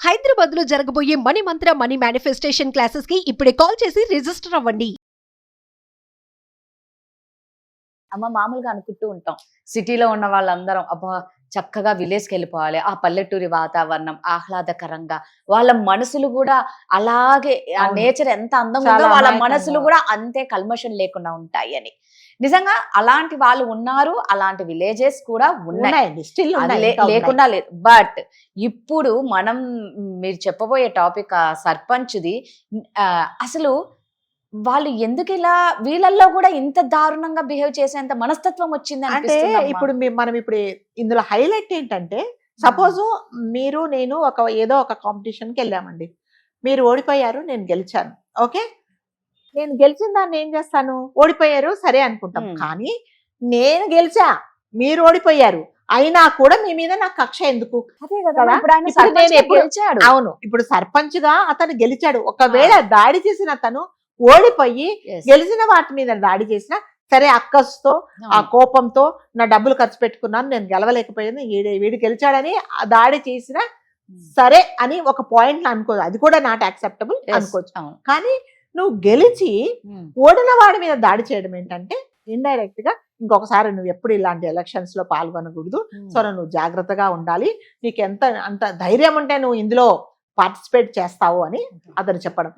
హైదరాబాద్ లో జరగబోయే మనీ మంత్ర money manifestation classes కి ఇప్పుడే కాల్ చేసి రిజిస్టర్ అవ్వండి. అమ్మ మామూలుగా అనుకుంటూ ఉంటాం సిటీలో ఉన్న వాళ్ళందరం అబ్బా చక్కగా విలేజ్కి వెళ్ళిపోవాలి, ఆ పల్లెటూరి వాతావరణం ఆహ్లాదకరంగా, వాళ్ళ మనసులు కూడా అలాగే ఆ అవును. నేచర్ ఎంత అందంగా చాలా ఉందో వాళ్ళ అమాయకంగా. మనసులు కూడా అంతే కల్మషం లేకుండా ఉంటాయి అని. నిజంగా అలాంటి వాళ్ళు ఉన్నారు, అలాంటి విలేజెస్ కూడా ఉన్నాయి, ఉన్నాయండి, స్టిల్ అది ఉన్నాయి, ఇంకా లేకుండా లేదు. బట్ ఇప్పుడు మనం మీరు చెప్పబోయే టాపిక్ సర్పంచ్ది. ఆ, అసలు వాళ్ళు ఎందుకు ఇలా వీళ్ళల్లో కూడా ఇంత దారుణంగా బిహేవ్ చేసేంత మనస్తత్వం వచ్చింది అంటే అనిపిస్తుంది. ఇప్పుడు మనం ఇప్పుడు ఇందులో హైలైట్ ఏంటంటే, సపోజ్ మీరు నేను ఏదో ఒక కాంపిటీషన్ కి వెళ్ళామండి. మీరు ఓడిపోయారు, నేను గెలిచాను. ఓకే, నేను గెలిచిన దాన్ని ఏం చేస్తాను? ఓడిపోయారు సరే అనుకుంటాం. కానీ నేను గెలిచా, మీరు ఓడిపోయారు, అయినా కూడా మీ మీద నాకు కక్ష ఎందుకు? అదే కదా, కదా? ఇప్పుడు ఆయన ఇప్పుడు నేను సర్పంచ్గా ఎప్పుడు- గెలిచాడు. అవును, ఇప్పుడు సర్పంచ్ గా అతను గెలిచాడు. ఒకవేళ దాడి చేసిన అతను ఓడిపోయి Yes. గెలిచిన వాటి మీద దాడి చేసిన సరే, అక్కస్తో ఆ అవును. కోపంతో నా డబ్బులు ఖర్చు పెట్టుకున్నాను, నేను గెలవలేకపోయాను, వీడు గెలిచాడని ఆ దాడి చేసిన సరే అని ఒక పాయింట్ అనుకోదు, అది కూడా నాట్ యాక్సెప్టబుల్ Yes. అనుకోవచ్చు. అవును. కానీ నువ్వు గెలిచి ఓడిన వాడి మీద దాడి చేయడం ఏంటంటే ఇండైరెక్ట్ గా ఇంకొకసారి నువ్వు ఎప్పుడు ఇలాంటి ఎలక్షన్స్ లో పాల్గొనకూడదు. సో నువ్వు జాగ్రత్తగా ఉండాలి, నీకు అంత ధైర్యం ఉంటే నువ్వు ఇందులో పార్టిసిపేట్ చేస్తావు అని అతను చెప్పడం.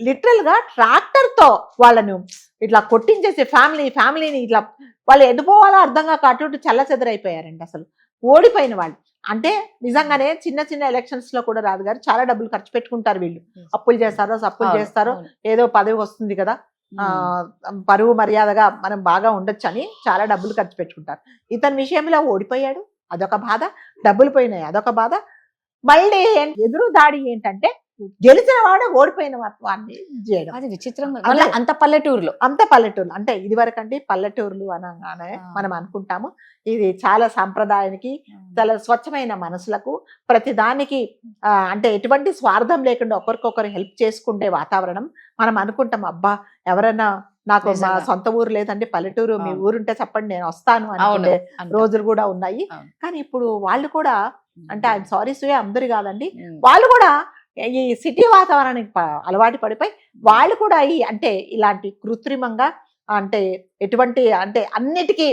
లిటరల్ గా ట్రాక్టర్ తో వాళ్ళను ఇట్లా కొట్టించేసి ఫ్యామిలీని ఇట్లా వాళ్ళు ఎదుపోవాలో అర్థం కాక అటు ఇటు చల్ల చెదరైపోయారండి. అసలు ఓడిపోయిన వాళ్ళు అంటే నిజంగానే చిన్న చిన్న ఎలక్షన్స్ లో కూడా రాదు గారు, చాలా డబ్బులు ఖర్చు పెట్టుకుంటారు వీళ్ళు. అప్పులు చేస్తారో సప్పులు అవును, చేస్తారో, అవును. ఏదో పదవి వస్తుంది కదా, పరువు మర్యాదగా మనం బాగా ఉండొచ్చు అని చాలా డబ్బులు ఖర్చు పెట్టుకుంటారు. ఇతని విషయంలో ఓడిపోయాడు, అదొక బాధ, డబ్బులు పోయినాయి అదొక బాధ, మళ్ళీ ఎదురు దాడి ఏంటంటే గెలిచిన వాడు ఓడిపోయిన వాడిని చేయడం. అది విచిత్రంగా అదే. మళ్ళీ అంత పల్లెటూరులో. అంత పల్లెటూర్లు అంటే ఇది వరకంటే పల్లెటూర్లు అనగానే మనం అనుకుంటాము ఇది చాలా సాంప్రదాయానికి, చాలా స్వచ్ఛమైన మనసులకు, ప్రతి దానికి అంటే ఎటువంటి స్వార్థం లేకుండా ఒకరికొకరు హెల్ప్ చేసుకుంటే వాతావరణం మనం అనుకుంటాం. అబ్బా ఎవరైనా నాకు మా నిజంగా. సొంత ఊరు లేదండి, పల్లెటూరు, మీ అవును. ఊరుంటే చెప్పండి నేను వస్తాను అవును, అనుకునే అంతే. రోజులు కూడా ఉన్నాయి. అవును. కానీ ఇప్పుడు వాళ్ళు కూడా అంటే ఆయన సారీ సూయ అందరు కాదండి, ఉమ్. వాళ్ళు కూడా ఈ సిటీ వాతావరణానికి అలవాటు పడిపోయి వాళ్ళు కూడా అంటే ఇలాంటి కృత్రిమంగా అంటే ఎటువంటి అంటే అన్నిటికీ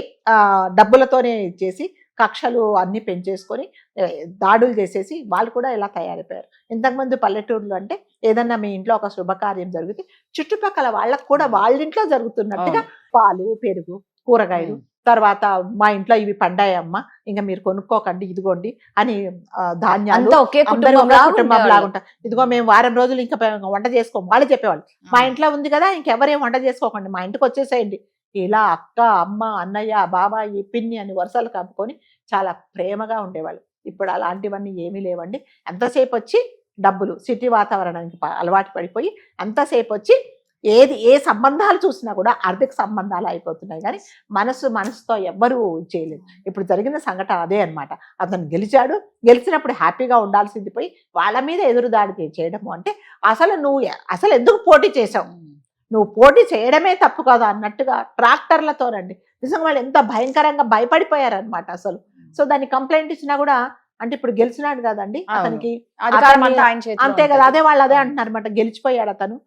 డబ్బులతోనే చేసి కక్షలు అన్ని పెంచేసుకొని దాడులు చేసేసి వాళ్ళు కూడా ఇలా తయారైపోయారు. ఇంతకుముందు పల్లెటూరులో అంటే ఏదన్నా మీ ఇంట్లో ఒక శుభకార్యం జరిగితే చుట్టుపక్కల వాళ్ళకు కూడా వాళ్ళ ఇంట్లో జరుగుతున్నట్టుగా పాలు, పెరుగు, కూరగాయలు, తర్వాత మా ఇంట్లో ఇవి పండాయమ్మా ఇంకా మీరు కొనుక్కోకండి ఇదిగోండి అని ధాన్యాలు అంతా ఒకే అందరూ కుటుంబం ఒక కుటుంబం లాగా ఉంటారు. ఇదిగో మేము వారం రోజులు ఇంకా వంట చేసుకోం, వాళ్ళు చెప్పేవాళ్ళు మా ఇంట్లో ఉంది కదా ఇంకెవరేం వంట చేసుకోకండి, మా ఇంటికి వచ్చేసేయండి. ఇలా అక్క, అమ్మ, అన్నయ్య, బాబాయి, పిన్ని అని వరుసలు కప్పుకొని చాలా ప్రేమగా ఉండేవాళ్ళు. ఇప్పుడు అలాంటివన్నీ ఏమీ లేవండి. ఎంతసేపు వచ్చి డబ్బులు, సిటీ వాతావరణానికి అలవాటు పడిపోయి ఎంతసేపు వచ్చి ఏ సంబంధాలు చూసినా కూడా ఆర్థిక సంబంధాలు అయిపోతున్నాయి, కానీ మనసుతో ఎవ్వరూ చేయలేదు. ఇప్పుడు జరిగిన సంఘటన అదే అన్నమాట. అతను గెలిచినప్పుడు హ్యాపీగా ఉండాల్సింది పోయి వాళ్ళ మీద ఎదురుదాడి చేయడము అంటే అసలు ఎందుకు పోటీ చేసావు, నువ్వు పోటీ చేయడమే తప్పు కాదు అన్నట్టుగా ట్రాక్టర్లతోనండి. నిజంగా వాళ్ళు ఎంత భయంకరంగా భయపడిపోయారనమాట అసలు. సో దాన్ని కంప్లైంట్ ఇచ్చినా కూడా అంటే ఇప్పుడు గెలిచినాడు కదండి అతనికి అధికారం అంతా ఆయన చేతిలో అంతే కదా, ఉంటుంది. అదే వాళ్ళు అదే అంటున్నారు అనమాట, గెలిచిపోయాడు అతను.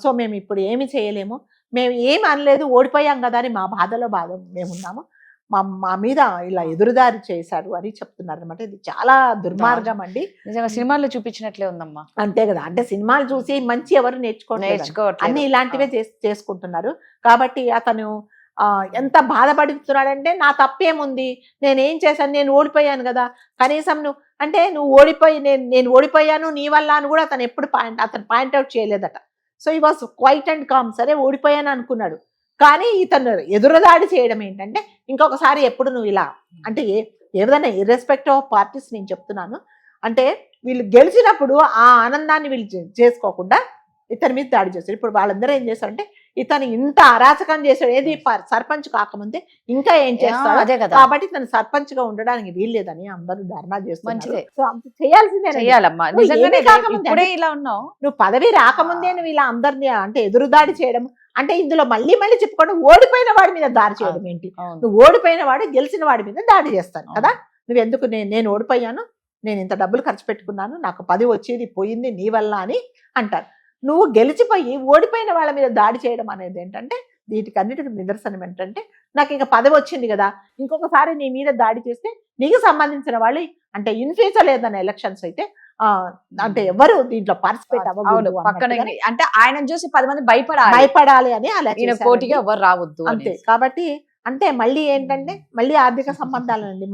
సో మేము ఇప్పుడు ఏమి చేయలేము, మేము ఏం అనలేదు, ఓడిపోయాం కదా అని మా బాధలో మేమున్నాము, మా మీద ఇలా ఎదురుదారి చేశాడు అని చెప్తున్నారు అనమాట. ఇది చాలా దుర్మార్గం అండి. నిజంగా సినిమాల్లో చూపించినట్లే ఉందమ్మా. అంతే కదా, అంటే సినిమాలు చూసి మంచి ఎవరు నేర్చుకోవట్లేదు, అన్ని ఇలాంటివే చేసుకుంటున్నారు. కాబట్టి అతను ఎంత బాధపడుతున్నాడంటే నా తప్పేముంది, నేనేం చేశాను, నేను ఓడిపోయాను కదా, కనీసం నువ్వు ఓడిపోయి నేను ఓడిపోయాను నీ వల్ల అని కూడా అతను ఎప్పుడు పాయింట్అవుట్ చేయలేదట. సో ఈ వాజ్ క్వైట్ అండ్ కామ్, సరే ఓడిపోయాను అనుకున్నాడు. కానీ ఇతను ఎదురుదాడి చేయడం ఏంటంటే ఇంకొకసారి ఎప్పుడు నువ్వు ఇలా అంటే ఏ విధంగా ఇర్రెస్పెక్టివ్ ఆఫ్ పార్టీస్ నేను చెప్తున్నాను అంటే వీళ్ళు గెలిచినప్పుడు ఆ ఆనందాన్ని వీళ్ళు చేసుకోకుండా ఇతని మీద దాడి చేస్తారు. ఇప్పుడు వాళ్ళందరూ ఏం చేస్తారంటే ఇతను ఇంత అరాచకం చేశాడు, ఏది సర్పంచ్ కాకముందే ఇంకా ఏం చేస్తాడు, అదే కదా. కాబట్టి తను సర్పంచ్ గా ఉండడానికి వీల్లేదని అందరూ ధర్నా చేస్తున్నారు. మంచిదే. సో అంత చేయాల్సిందే చెయ్యాలమ్మా. నువ్వు నిజంగానే ఏమీ కాకముందే ఇప్పుడే ఇలా ఉన్నావు. నువ్వు పదవి రాకముందే నువ్వు ఇలా అందరినీ అంటే ఎదురుదాడి చేయడం అంటే ఇందులో మళ్ళీ చెప్పుకోవడం, ఓడిపోయిన వాడి మీద దాడి చేయడం ఏంటి? అవును. నువ్వు ఓడిపోయిన వాడు గెలిచిన వాడి మీద దాడి చేస్తాను కదా, నువ్వెందుకు నేను ఓడిపోయాను, నేను ఇంత డబ్బులు ఖర్చు పెట్టుకున్నాను, నాకు 10 వచ్చేది పోయింది నీ వల్ల అని అంటారు. నువ్వు గెలిచిపోయి ఓడిపోయిన వాళ్ళ మీద దాడి చేయడం అనేది ఏంటంటే వీటికన్నిటికి నిదర్శనం ఏంటంటే నాకు ఇంకా 10 వచ్చింది కదా, ఇంకొకసారి నీ మీద దాడి చేస్తే నీకు సంబంధించిన వాళ్ళు అంటే ఇన్ ఫ్యూచర్ ఏదైనా ఎలక్షన్స్ అయితే అంటే ఎవరు దీంట్లో పార్టిసిపేట్ అవును అవ్వకూడదు పక్కన అన్నట్టుగానే అంటే ఆయన చూసి 10 మంది భయపడాలి, భయపడాలి అని అలా ఈయన చేశారండి. పోటీగా ఎవరు రావద్దు అంతే. అనేసి. కాబట్టి అంటే మళ్ళీ ఏంటంటే మళ్ళీ ఆర్థిక సంబంధాలండి.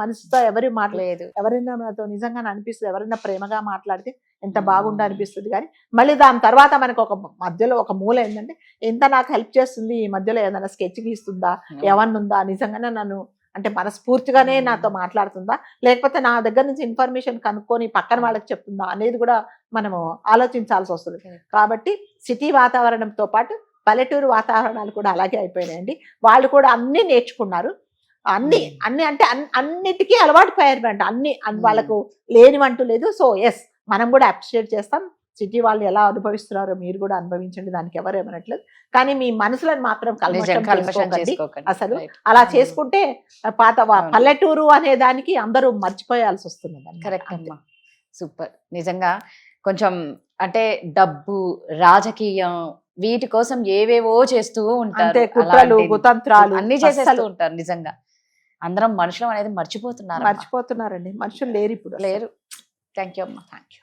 మనసుతో ఎవరి మాటలు లేదు ఎవరైనా నాతో నిజంగా అనిపిస్తుంది, ఎవరైనా ప్రేమగా మాట్లాడితే ఎంత బాగుండా అనిపిస్తుంది. కానీ మళ్ళీ దాని తర్వాత మనకు ఒక మధ్యలో ఒక మూల ఏంటంటే ఎంత నాకు హెల్ప్ చేస్తుంది, ఈ మధ్యలో ఏదైనా స్కెచ్ గీస్తుందా, ఏమన్నా ఉందా, నిజంగానే నన్ను అంటే మనస్ఫూర్తిగానే నాతో మాట్లాడుతుందా, లేకపోతే నా దగ్గర నుంచి ఇన్ఫర్మేషన్ కనుక్కొని పక్కన వాళ్ళకి చెప్తుందా అనేది కూడా మనము ఆలోచించాల్సి వస్తుంది. కాబట్టి సిటీ వాతావరణంతో పాటు పల్లెటూరు వాతావరణాలు కూడా అలాగే అయిపోయినాయండి. వాళ్ళు కూడా అన్ని నేర్చుకున్నారు, అన్ని అంటే అన్నిటికీ అలవాటు పోయారు. అన్ని వాళ్ళకు లేనివంటూ లేదు. సో ఎస్, మనం కూడా అప్రిషియేట్ చేస్తాం. సిటీ వాళ్ళు ఎలా అనుభవిస్తున్నారో మీరు కూడా అనుభవించండి, దానికి ఎవరు ఏమనట్లేదు. కానీ మీ మనసులను మాత్రం కల్మషం చేసుకోకండి. అసలు అలా చేసుకుంటే పాత పల్లెటూరు అనే దానికి అందరూ మర్చిపోయాల్సి వస్తుంది. కరెక్ట్ అమ్మా, సూపర్. నిజంగా కొంచెం అంటే డబ్బు, రాజకీయం వీటి కోసం ఏవేవో చేస్తూ ఉంటారు, అంతే కుట్రలు కుతంత్రాలు అన్ని చేసేస్తూ ఉంటారు. నిజంగా అందరం మనుషులం అనేది మర్చిపోతున్నారండి. మనుషులు లేరు ఇప్పుడు. లేరు. థ్యాంక్ యూ అమ్మా. Thank you.